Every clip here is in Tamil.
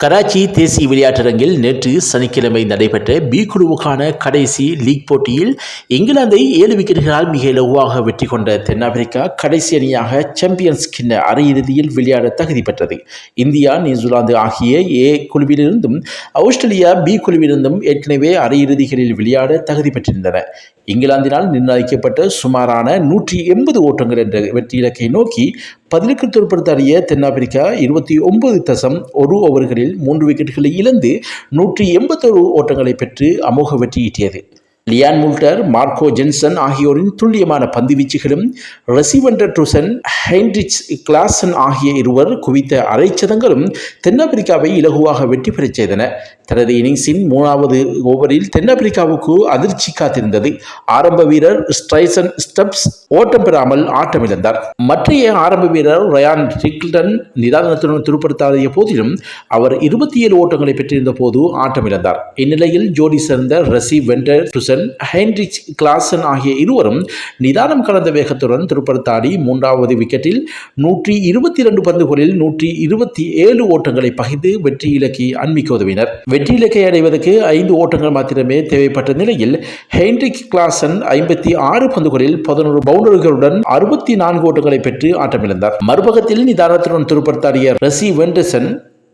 கராச்சி தேசிய விளையாட்டரங்கில் நேற்று சனிக்கிழமை நடைபெற்ற பி குழுவுக்கான கடைசி லீக் போட்டியில் இங்கிலாந்தை 7 விக்கெட்டுகளால் மிக இலகுவாக வெற்றி கொண்ட தென்னாப்பிரிக்கா கடைசி அணியாக சாம்பியன்ஸ் கிண்ண அரையிறுதியில் விளையாட தகுதி பெற்றது. இந்தியா, நியூசிலாந்து ஆகிய ஏ குழுவிலிருந்தும் ஆஸ்திரேலியா பி குழுவிலிருந்தும் ஏற்கனவே அரையிறுதிகளில் விளையாட தகுதி பெற்றிருந்தன. இங்கிலாந்தினால் நிர்ணயிக்கப்பட்ட சுமாரான 180 ஓட்டங்கள் என்ற வெற்றி இலக்கை நோக்கி பதிலுக்கு துடுப்படுத்தாடிய தென்னாப்பிரிக்கா 29.1 ஓவர்களில் 3 விக்கெட்டுகளை இழந்து 181 ஓட்டங்களை பெற்று அமோக வெற்றியீட்டியது. லியான் முல்டர், மார்க்கோ ஜென்சன் ஆகியோரின் துல்லியமான பந்துவீச்சுகளும் ரெசிவெண்டர்டுசன், ஹென்ரிச் கிளாசன் ஆகிய இருவர் குவித்த அரைச்சதங்களும் தென்னாப்பிரிக்காவை இலகுவாக வெற்றி பெறச் செய்தன. தனது இன்னிங்ஸின் 3வது ஓவரில் தென்னாப்பிரிக்காவுக்கு அதிர்ச்சி காத்திருந்தது. ஆரம்ப வீரர் ஸ்ட்ரைசன் ஸ்டப்ஸ் ஓட்டம் பெறாமல் ஆட்டமிழந்தார். மற்றைய ஆரம்ப வீரர் ரயான் ரிக்ல்டன் நிதானத்துடன் துடுப்படுத்தாடிய போதிலும் அவர் 27 ஓட்டங்களை பெற்றிருந்த போது ஆட்டமிழந்தார். இந்நிலையில் ஜோடி சேர்ந்த ரெசிவெண்டர்டுசன், ஹென்ரிச் கிளாசன் ஆகிய இருவரும் நிதானம் கலந்த வேகத்துடன் துடுப்படுத்தாடி 3வது விக்கெட்டில் 122 பந்துகளில் 127 ஓட்டங்களை பகிர்ந்து வெற்றி இலக்கை அண்மிக்க உதவினர். வெற்றி இலக்கை அடைவதற்கு 5 ஓட்டங்கள் மாத்திரமே தேவைப்பட்ட நிலையில் ஹென்ரிச் கிளாசன் 56 பந்துகளில் 11 பவுண்டரிகளுடன் 64 ஓட்டங்களை பெற்று ஆட்டமிழந்தார். மறுபக்கத்தில் நிதானத்துடன் துடுப்படுத்தாடிய ரெசிவெண்டர்டுசன்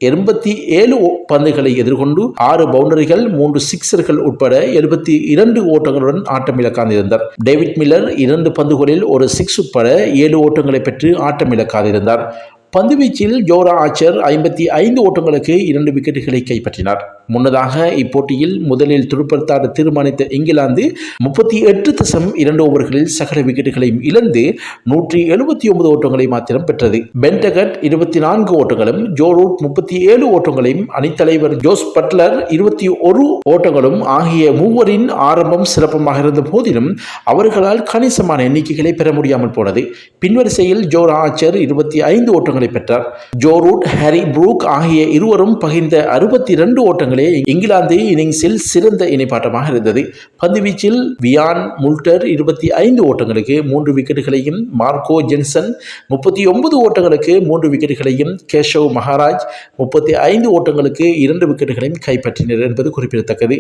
87 பந்துகளை எதிர்கொண்டு 6 பவுண்டரிகள், 3 சிக்சர்கள் உட்பட 72 ஓட்டங்களுடன் ஆட்டமிழக்காதிருந்தார். டேவிட் மில்லர் 2 பந்துகளில் 1 சிக்ஸ் உட்பட 7 ஓட்டங்களை பெற்று ஆட்டமிழக்காதிருந்தார். பந்துவீச்சில் ஜோரா ஆர்ச்சர் 55 ஓட்டங்களுக்கு 2 விக்கெட்டுகளை கைப்பற்றினார். முன்னதாக இப்போட்டியில் முதலில் துடுப்படுத்தாட தீர்மானித்த இங்கிலாந்து 38.2 ஓவர்களில் சகல விக்கெட்டுகளையும் இழந்து 179 ஓட்டங்களை மாத்திரம் பெற்றது. பென் டெகட் 24 ஓட்டங்களும், ஜோ ரூட் 37 ஓட்டங்களையும், அணித்தலைவர் ஜோஸ் பட்லர் 21 ஓட்டங்களும் ஆகிய மூவரின் ஆரம்பம் சிறப்பமாக இருந்த போதிலும் அவர்களால் கணிசமான எண்ணிக்கைகளை பெற முடியாமல் போனது. பின்வரிசையில் ஜோரா ஆர்ச்சர் 25 ஓட்டங்களை பெற்றார். ஜோ ரூட், ஹாரி புரூக் ஆகிய இருவரும் பகிர்ந்த 62 ஓட்டங்களே இங்கிலாந்து இன்னிங்ஸில் சிறந்த இணைப்பாட்டமாக இருந்தது. பந்துவீச்சில் வியான் முல்டர் 25 ஓட்டங்களுக்கு 3 விக்கெட்டுகளையும், மார்க்கோ ஜென்சன் 39 ஓட்டங்களுக்கு 3 விக்கெட்டுகளையும், கேஷவ் மகாராஜ் 35 ஓட்டங்களுக்கு 2 விக்கெட்டுகளையும் கைப்பற்றினர் என்பது குறிப்பிடத்தக்கது.